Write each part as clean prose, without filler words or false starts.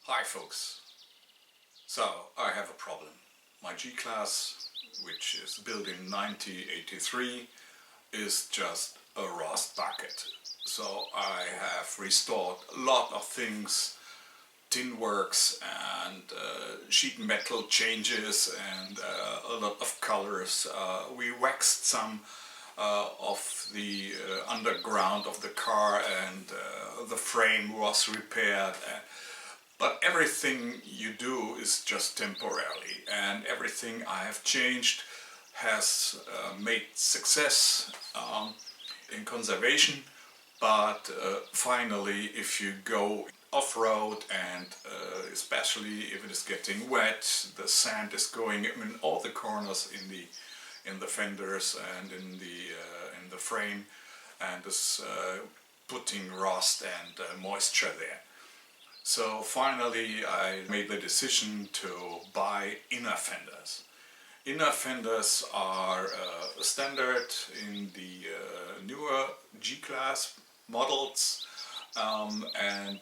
Hi folks, so I have a problem. My G-Class, which is built in 1983, is just a rust bucket. So I have restored a lot of things, tin works and sheet metal changes and a lot of colors. We waxed some of the underground of the car and the frame was repaired. But everything you do is just temporarily, and everything I have changed has made success in conservation. But finally, if you go off-road and especially if it is getting wet, the sand is going in all the corners in the fenders and in the frame, and is putting rust and moisture there. So finally I made the decision to buy inner fenders. Inner fenders are standard in the newer G-Class models, and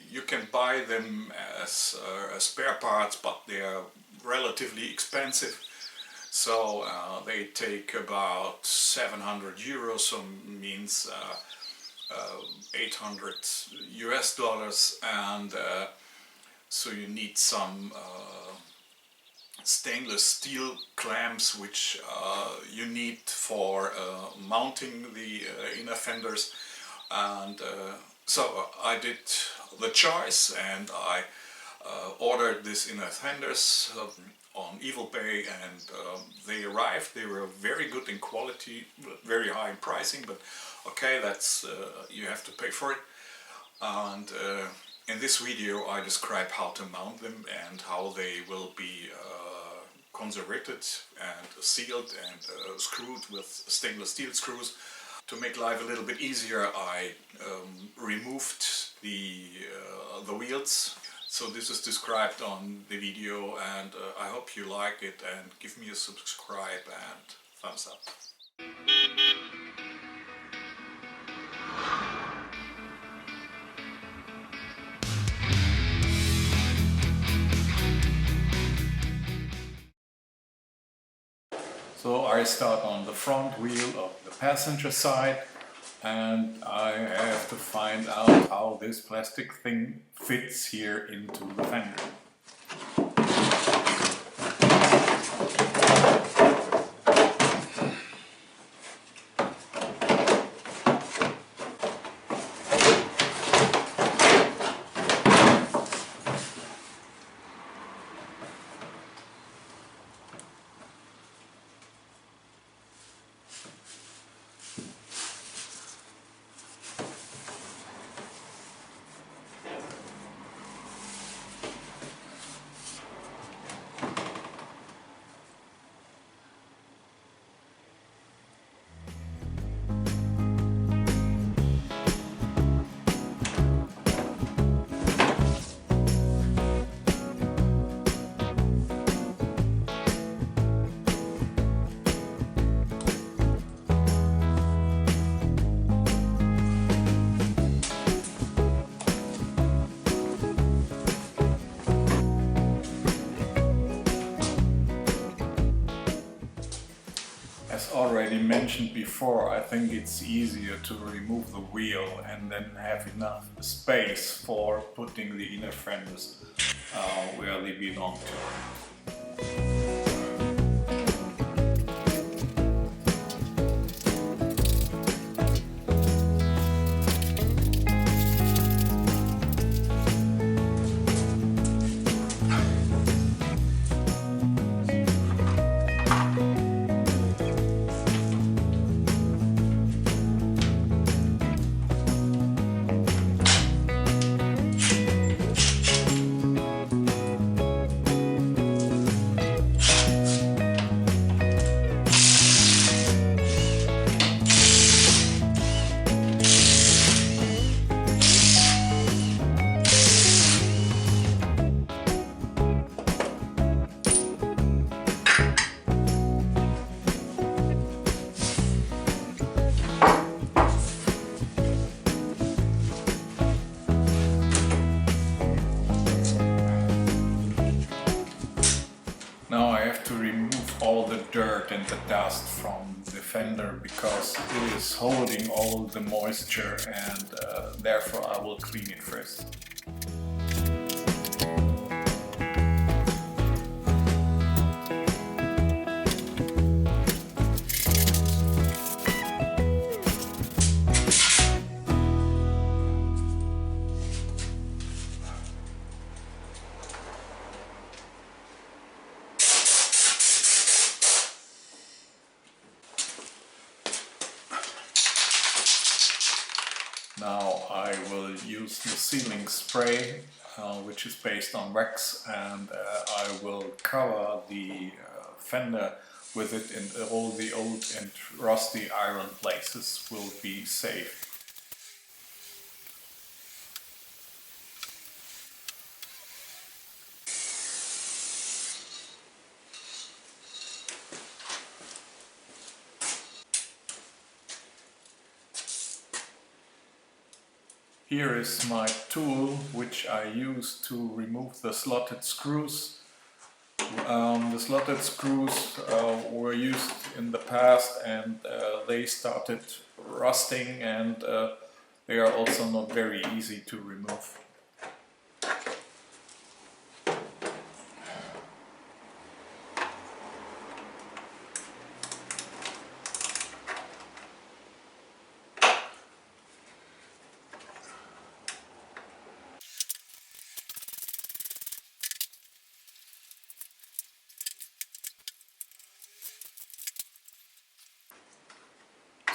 you can buy them as spare parts, but they are relatively expensive. So they take about 700 euros, so means 800 US dollars, and so you need some stainless steel clamps which you need for mounting the inner fenders. And so I did the choice and I ordered these inner fenders on eBay, and they arrived. They were very good in quality, very high in pricing, but okay, that's you have to pay for it. And in this video I describe how to mount them and how they will be conserved and sealed and screwed with stainless steel screws. To make life a little bit easier, I removed the wheels. So this is described on the video, and I hope you like it, and give me a subscribe and thumbs up. So I start on the front wheel of the passenger side, and I have to find out how this plastic thing fits here into the fender. As already mentioned before, I think it's easier to remove the wheel and then have enough space for putting the inner fenders where they belong to. dirt and the dust from the fender because it is holding all the moisture, and therefore I will clean it first. Now I will use the sealing spray, which is based on wax, and I will cover the fender with it, and all the old and rusty iron places will be safe. Here is my tool, which I use to remove the slotted screws. The slotted screws were used in the past, and they started rusting, and they are also not very easy to remove.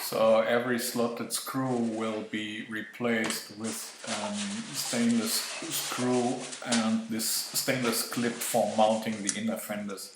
So every slotted screw will be replaced with stainless screw and this stainless clip for mounting the inner fenders.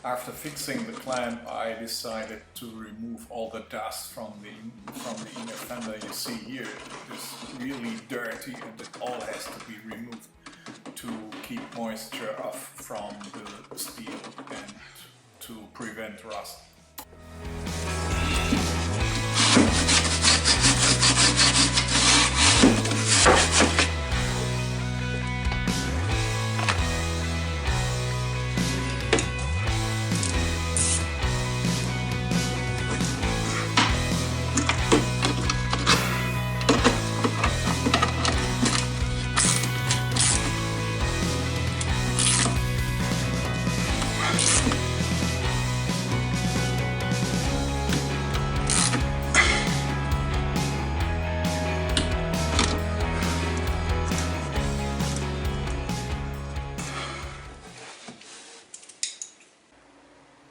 After fixing the clamp, I decided to remove all the dust from the inner fender. You see here, it is really dirty, and it all has to be removed to keep moisture off from the steel and to prevent rust.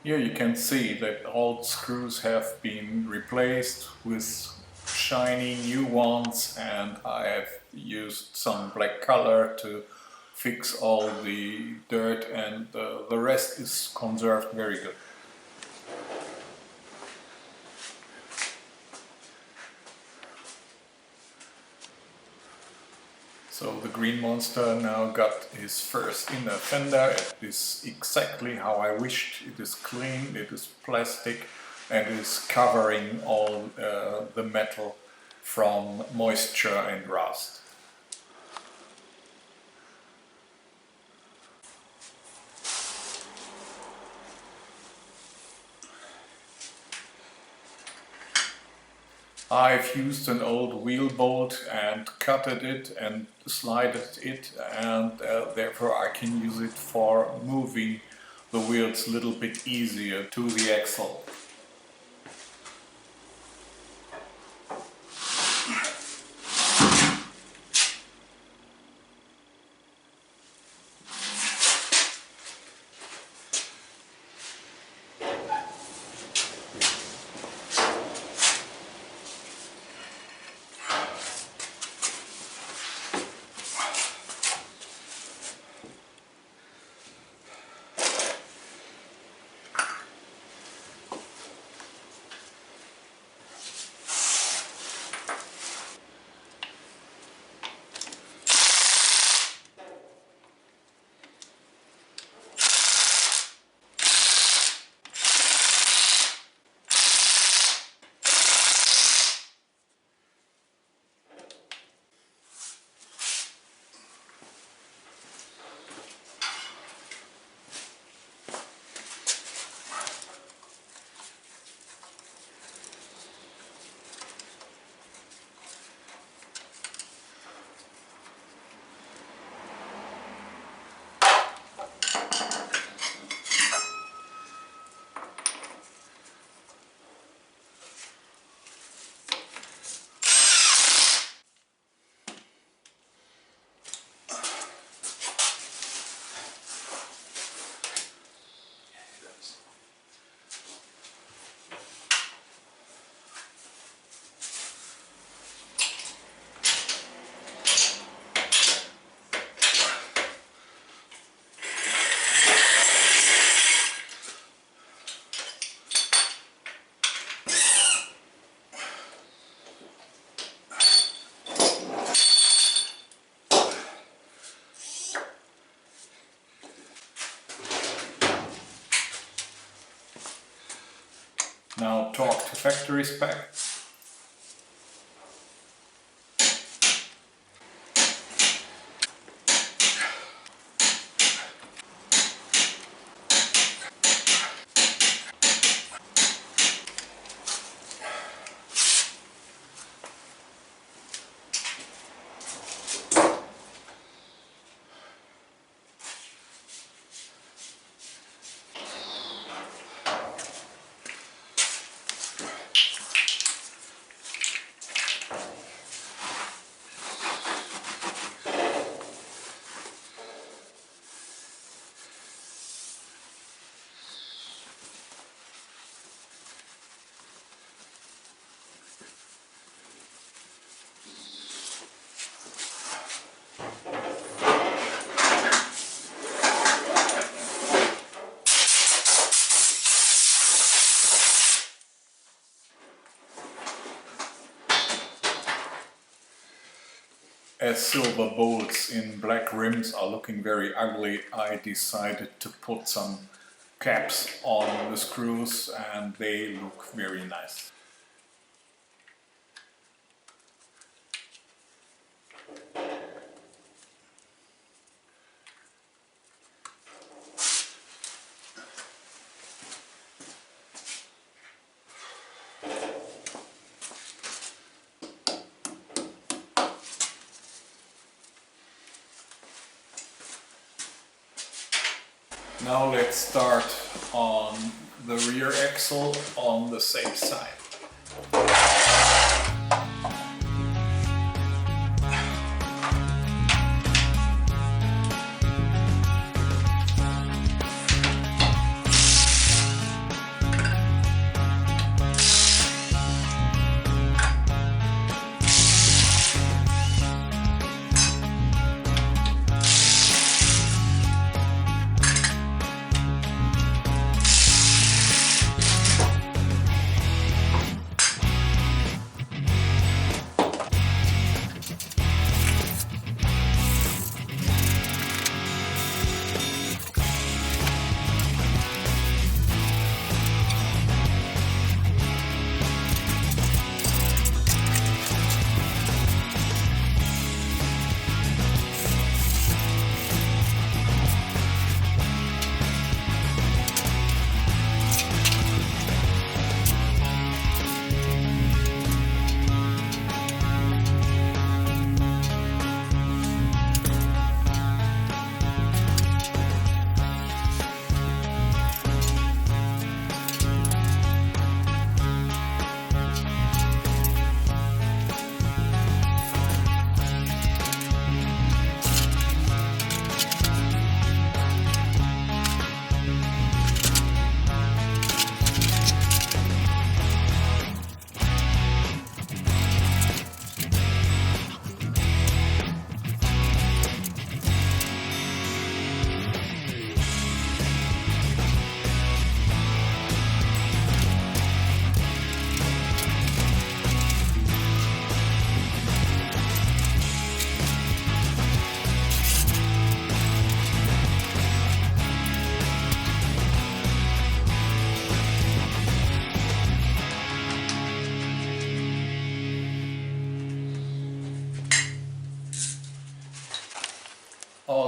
Here you can see that all screws have been replaced with shiny new ones, and I have used some black color to fix all the dirt, and the rest is conserved very good. So the green monster now got his first inner fender. It is exactly how I wished. It is clean, it is plastic, and is covering all the metal from moisture and rust. I've used an old wheel bolt and cutted it and slided it, and therefore I can use it for moving the wheels a little bit easier to the axle. Now torque to factory spec. As silver bolts in black rims are looking very ugly, I decided to put some caps on the screws and they look very nice. Now let's start on the rear axle on the same side.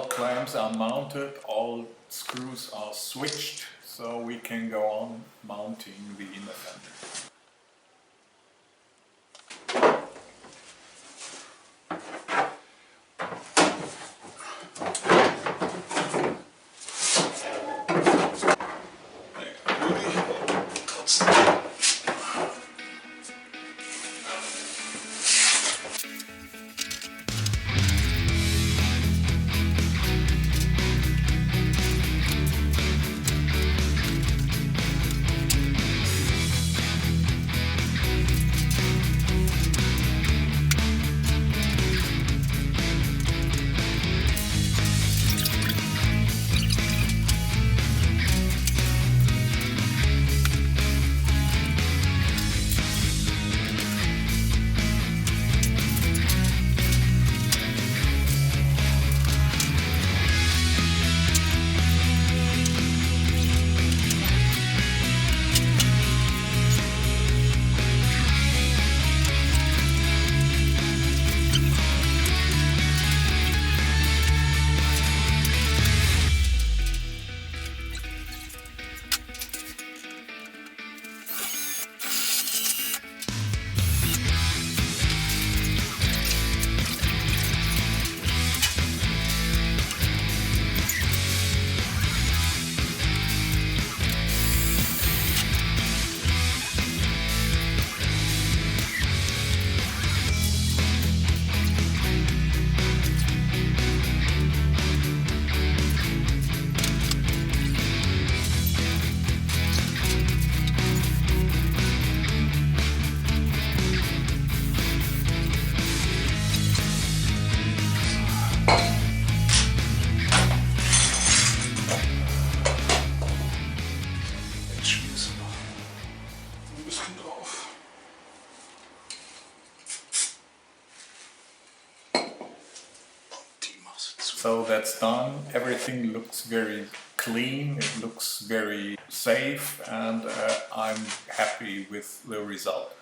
clamps are mounted, all screws are switched, so we can go on mounting the inner fender. So that's done. Everything looks very clean, it looks very safe, and I'm happy with the result.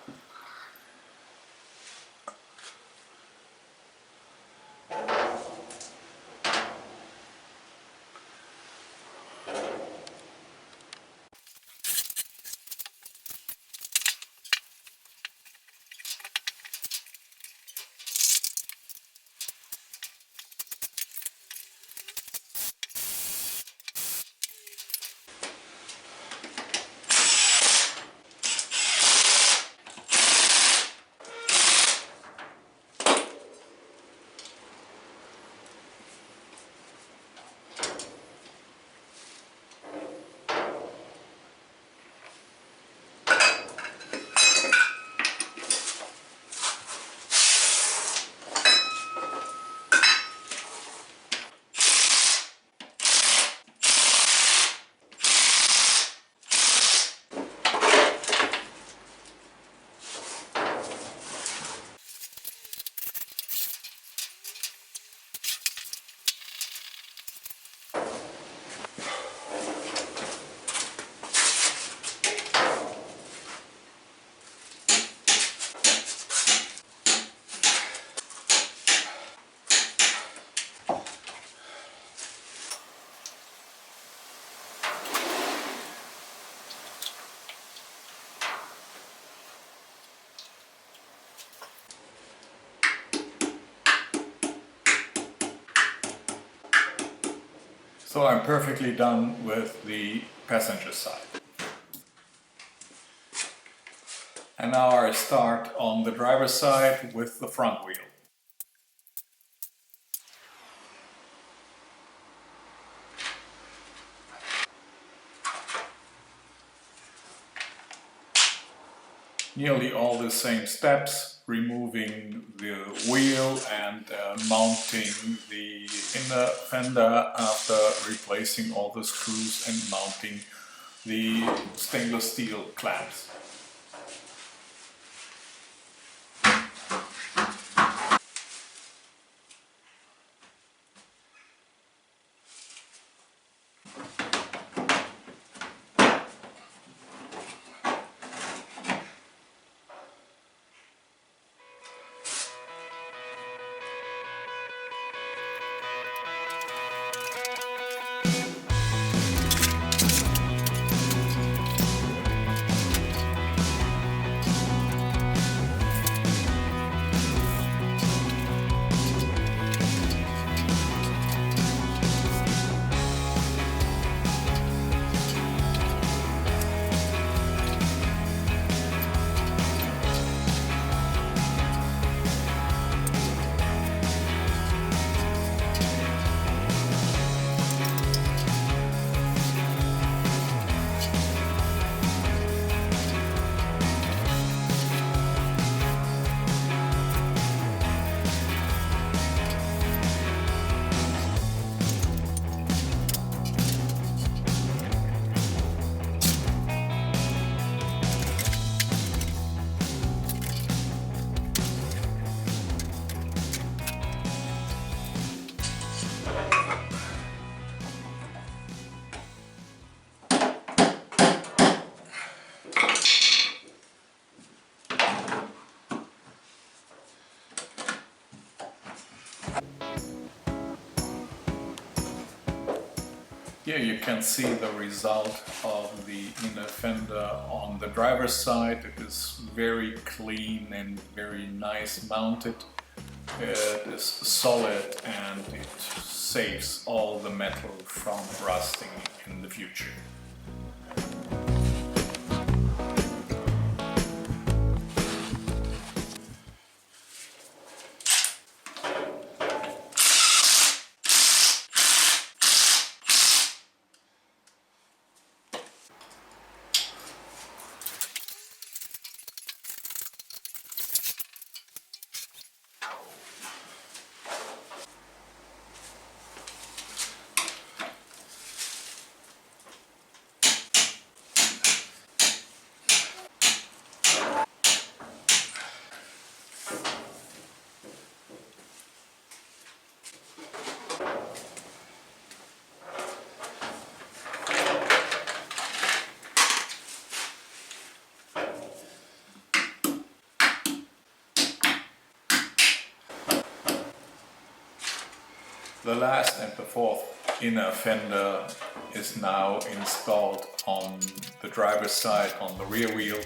So I'm perfectly done with the passenger side. And now I start on the driver's side with the front wheel. Nearly all the same steps, removing the wheel and mounting the inner fender after replacing all the screws and mounting the stainless steel clamps. Here you can see the result of the inner fender on the driver's side. It is very clean and very nice mounted. It is solid and it saves all the metal from rusting in the future. The last and the fourth inner fender is now installed on the driver's side on the rear wheel.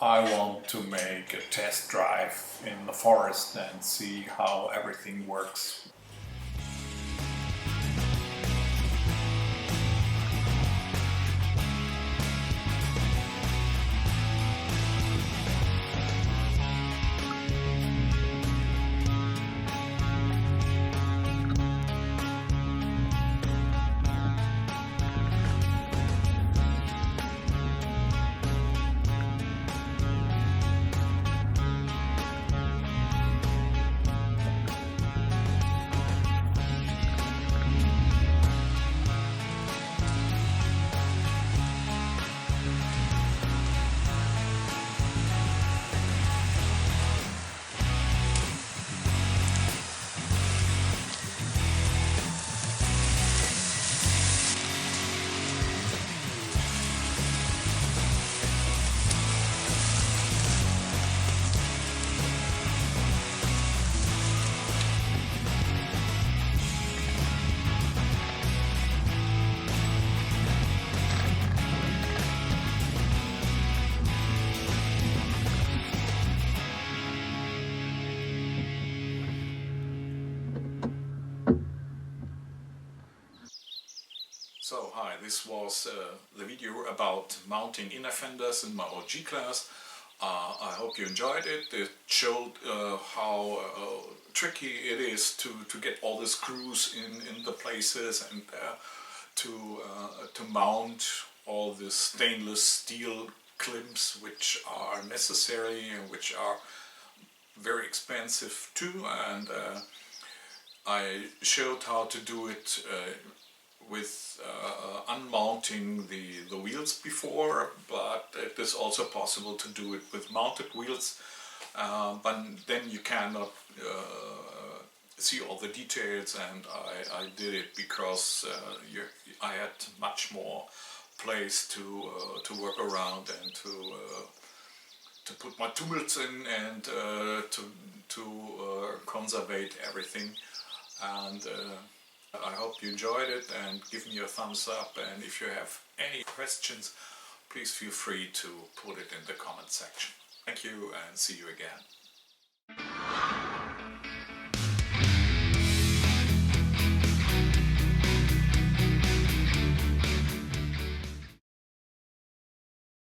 I want to make a test drive in the forest and see how everything works. So hi, this was the video about mounting inner fenders in my old G-Class. I hope you enjoyed it. It showed how tricky it is to get all the screws in the places and to mount all the stainless steel clamps which are necessary and which are very expensive too. And I showed how to do it with unmounting the wheels before, but it is also possible to do it with mounted wheels, but then you cannot see all the details, and I did it because I had much more place to work around and to put my tools in and to conserve everything. And I hope you enjoyed it, and give me a thumbs up, and if you have any questions, please feel free to put it in the comment section. Thank you, and see you again.